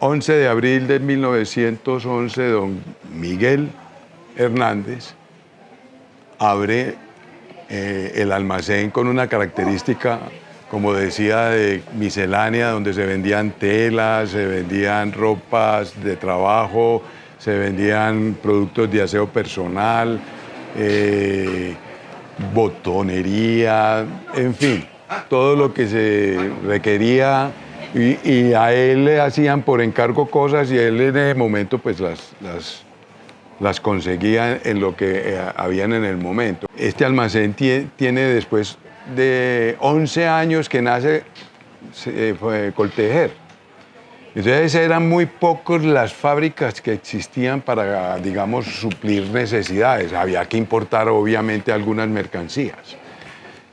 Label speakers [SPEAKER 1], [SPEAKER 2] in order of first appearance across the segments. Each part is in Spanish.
[SPEAKER 1] 11 de abril de 1911, don Miguel Hernández abre el almacén con una característica, como decía, de miscelánea, donde se vendían telas, se vendían ropas de trabajo, se vendían productos de aseo personal, botonería, en fin, todo lo que se requería. Y a él le hacían por encargo cosas y él en ese momento pues las conseguía en lo que habían en el momento. Este almacén tiene después de 11 años que nace Coltejer. Entonces eran muy pocos las fábricas que existían para, digamos, suplir necesidades. Había que importar obviamente algunas mercancías.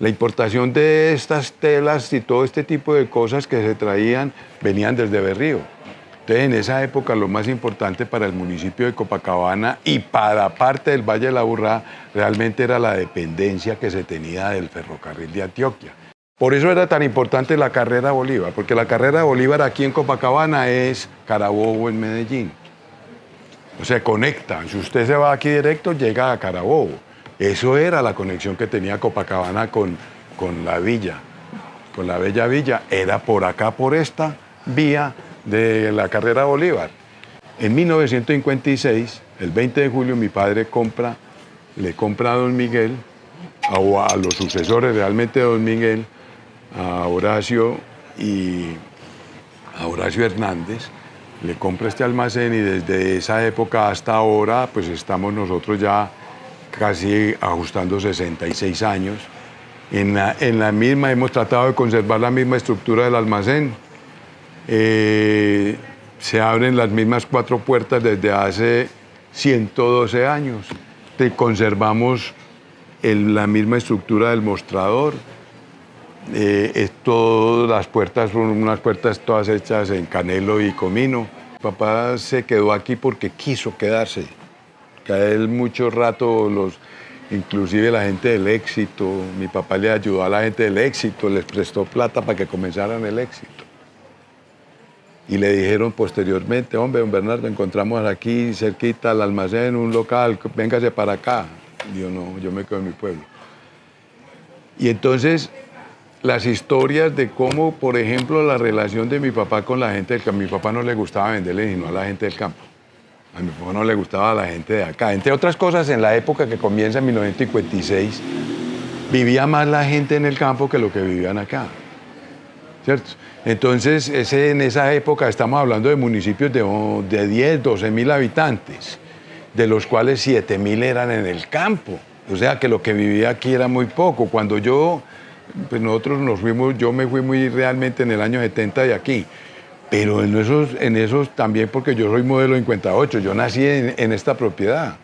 [SPEAKER 1] La importación de estas telas y todo este tipo de cosas que se traían venían desde Berrío. Entonces, en esa época lo más importante para el municipio de Copacabana y para parte del Valle de la Aburrá realmente era la dependencia que se tenía del ferrocarril de Antioquia. Por eso era tan importante la carrera Bolívar, porque la carrera Bolívar aquí en Copacabana es Carabobo en Medellín. O sea, conecta. Si usted se va aquí directo, llega a Carabobo. Eso era la conexión que tenía Copacabana con la villa, con la bella villa. Era por acá, por esta vía de la carrera Bolívar. En 1956, el 20 de julio, mi padre le compra a don Miguel, o a los sucesores realmente de don Miguel, a Horacio Hernández, le compra este almacén y desde esa época hasta ahora, pues estamos nosotros ya casi ajustando 66 años. En la misma hemos tratado de conservar la misma estructura del almacén. Se abren las mismas 4 puertas desde hace 112 años. Conservamos la misma estructura del mostrador. Todas las puertas son unas puertas todas hechas en canelo y comino. Mi papá se quedó aquí porque quiso quedarse. Que a él mucho rato, inclusive la gente del Éxito, mi papá le ayudó a la gente del Éxito, les prestó plata para que comenzaran el Éxito. Y le dijeron posteriormente, hombre, don Bernardo, encontramos aquí cerquita al almacén un local, véngase para acá. Y yo no, yo me quedo en mi pueblo. Y entonces las historias de cómo, por ejemplo, la relación de mi papá con la gente del campo. Mi papá no le gustaba venderle sino a la gente del campo. A mi papá no le gustaba a la gente de acá. Entre otras cosas, en la época que comienza en 1956, vivía más la gente en el campo que lo que vivían acá. ¿Cierto? Entonces, en esa época estamos hablando de municipios de 10, 12 mil habitantes, de los cuales 7 mil eran en el campo. O sea que lo que vivía aquí era muy poco. Cuando nosotros nos fuimos, yo me fui muy realmente en el año 70 de aquí. Pero en esos también, porque yo soy modelo 58, yo nací en esta propiedad.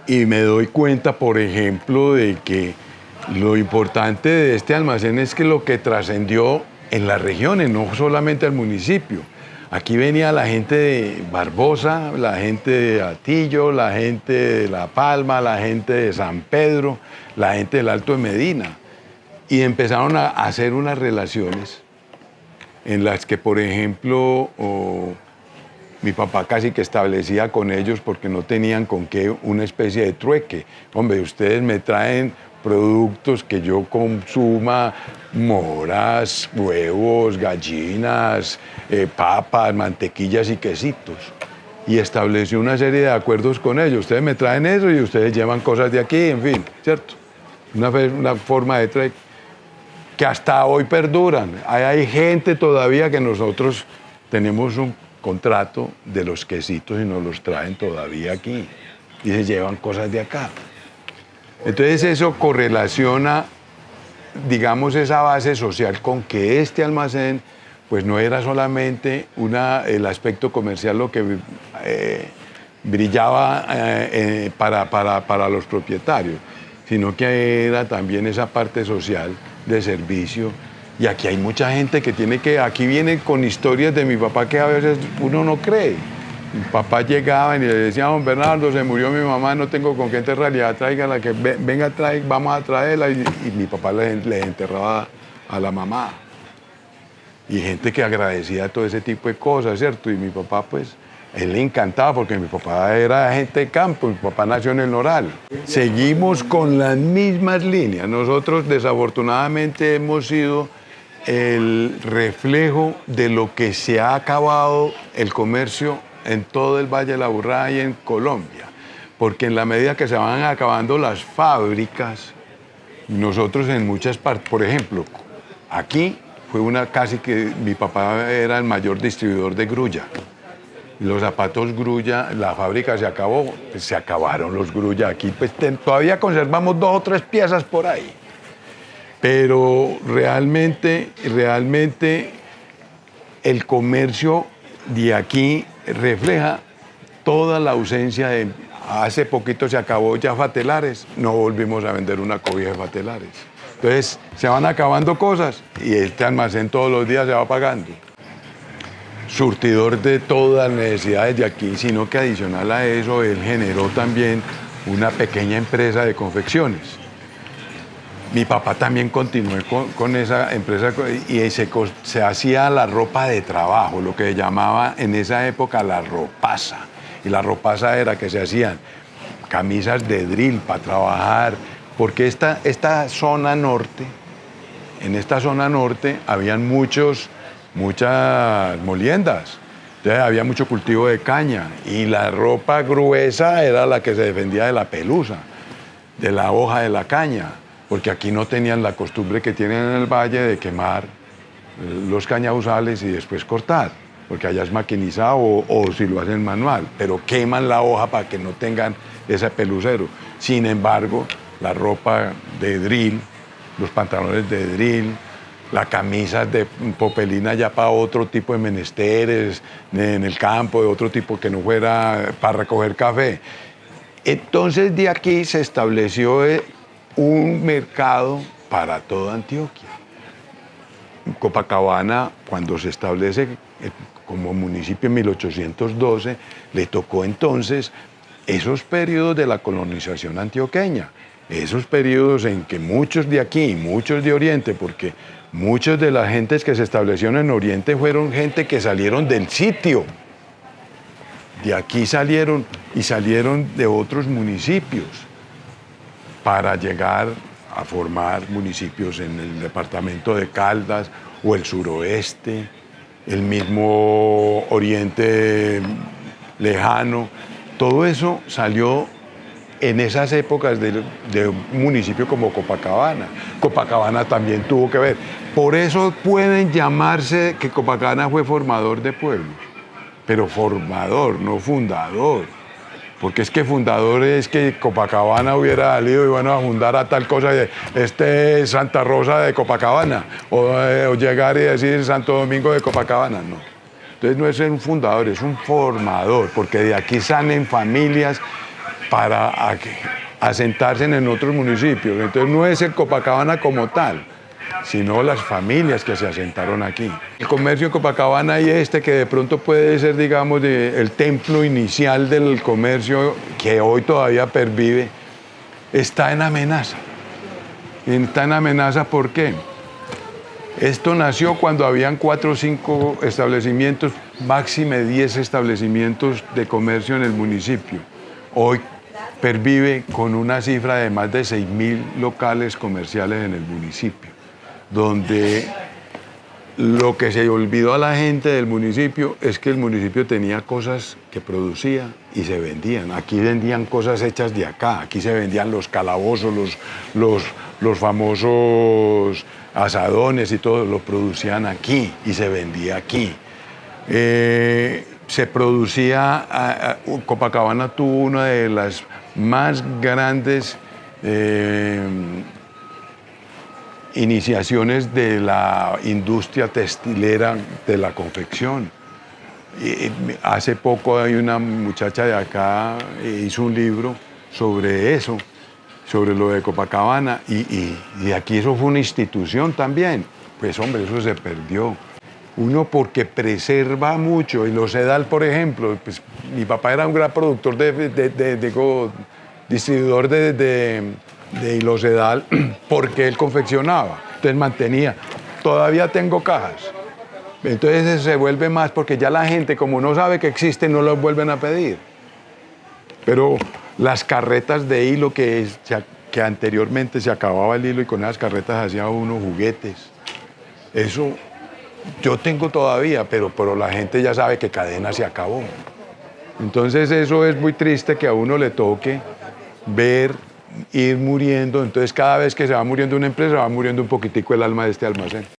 [SPEAKER 1] Y me doy cuenta, por ejemplo, de que lo importante de este almacén es que lo que trascendió en las regiones, no solamente al municipio. Aquí venía la gente de Barbosa, la gente de Atillo, la gente de La Palma, la gente de San Pedro, la gente del Alto de Medina. Y empezaron a hacer unas relaciones en las que, por ejemplo, mi papá casi que establecía con ellos porque no tenían con qué una especie de trueque. Hombre, ustedes me traen productos que yo consuma, moras, huevos, gallinas, papas, mantequillas y quesitos. Y estableció una serie de acuerdos con ellos. Ustedes me traen eso y ustedes llevan cosas de aquí, en fin, ¿cierto? Una forma de trueque que hasta hoy perduran. Hay gente todavía que nosotros tenemos un contrato de los quesitos y nos los traen todavía aquí y se llevan cosas de acá. Entonces eso correlaciona, digamos, esa base social con que este almacén pues no era solamente el aspecto comercial lo que brillaba para los propietarios, sino que era también esa parte social de servicio. Y aquí hay mucha gente que aquí viene con historias de mi papá que a veces uno no cree. Mi papá llegaba y le decía, don Bernardo, se murió mi mamá, no tengo con qué enterrarla, tráigala, que venga, vamos a traerla. Y mi papá le enterraba a la mamá. y gente que agradecía todo ese tipo de cosas, ¿cierto? Y mi papá, pues, él le encantaba porque mi papá era gente de campo, mi papá nació en el Noral. Seguimos con las mismas líneas. Nosotros desafortunadamente hemos sido el reflejo de lo que se ha acabado el comercio en todo el Valle de la Aburrá y en Colombia. Porque en la medida que se van acabando las fábricas, nosotros en muchas partes, por ejemplo, aquí fue una casi que mi papá era el mayor distribuidor de grulla. Los zapatos grulla, la fábrica se acabó, pues se acabaron los grulla. Aquí pues todavía conservamos 2 o 3 piezas por ahí. Pero realmente el comercio de aquí refleja toda la ausencia de... Hace poquito se acabó ya Fatelares, no volvimos a vender una cobija de Fatelares. Entonces se van acabando cosas y este almacén todos los días se va pagando. Surtidor de todas las necesidades de aquí, sino que adicional a eso, él generó también una pequeña empresa de confecciones. Mi papá también continuó con esa empresa y se hacía la ropa de trabajo, lo que se llamaba en esa época la ropaza. Y la ropaza era que se hacían camisas de drill para trabajar, porque esta zona norte, en esta zona norte habían muchas moliendas. Entonces había mucho cultivo de caña y la ropa gruesa era la que se defendía de la pelusa, de la hoja de la caña, porque aquí no tenían la costumbre que tienen en el valle de quemar los cañaduzales y después cortar, porque allá es maquinizado o si lo hacen manual, pero queman la hoja para que no tengan ese pelucero. Sin embargo, la ropa de drill, los pantalones de drill, las camisas de popelina ya para otro tipo de menesteres, en el campo, de otro tipo que no fuera para recoger café. Entonces de aquí se estableció un mercado para toda Antioquia. Copacabana, cuando se establece como municipio en 1812, le tocó entonces esos periodos de la colonización antioqueña, esos periodos en que muchos de aquí y muchos de Oriente, porque muchas de las gentes que se establecieron en Oriente fueron gente que salieron del sitio. De aquí salieron y salieron de otros municipios para llegar a formar municipios en el departamento de Caldas o el suroeste, el mismo Oriente lejano. Todo eso salió en esas épocas de un municipio como Copacabana. Copacabana también tuvo que ver. Por eso pueden llamarse que Copacabana fue formador de pueblos, pero formador, no fundador. Porque es que fundador es que Copacabana hubiera salido y bueno, a fundar a tal cosa, este es Santa Rosa de Copacabana, o llegar y decir Santo Domingo de Copacabana, no. Entonces no es un fundador, es un formador, porque de aquí salen familias para asentarse en otros municipios. Entonces no es el Copacabana como tal, sino las familias que se asentaron aquí. El comercio de Copacabana y que de pronto puede ser, digamos, el templo inicial del comercio, que hoy todavía pervive, está en amenaza. Está en amenaza, ¿por qué? Esto nació cuando habían 4 o 5 establecimientos, máxime 10 establecimientos de comercio en el municipio. Hoy pervive con una cifra de más de 6.000 locales comerciales en el municipio, donde lo que se olvidó a la gente del municipio es que el municipio tenía cosas que producía y se vendían. Aquí vendían cosas hechas de acá, aquí se vendían los calabozos, los famosos asadones y todo, lo producían aquí y se vendía aquí. Se producía, Copacabana tuvo una de las más grandes iniciaciones de la industria textilera de la confección. Hace poco hay una muchacha de acá hizo un libro sobre eso, sobre lo de Copacabana, y aquí eso fue una institución también. Pues hombre, eso se perdió. Uno porque preserva mucho, y los Sedal, por ejemplo, pues mi papá era un gran productor distribuidor de Hilo Sedal porque él confeccionaba, entonces mantenía. Todavía tengo cajas Entonces se vuelve más porque ya la gente, como no sabe que existe, no los vuelven a pedir. Pero las carretas de hilo que anteriormente se acababa el hilo y con esas carretas hacía uno juguetes. Eso yo tengo todavía, pero la gente ya sabe que cadena se acabó. Entonces eso es muy triste que a uno le toque ver ir muriendo. Entonces cada vez que se va muriendo una empresa, va muriendo un poquitico el alma de este almacén.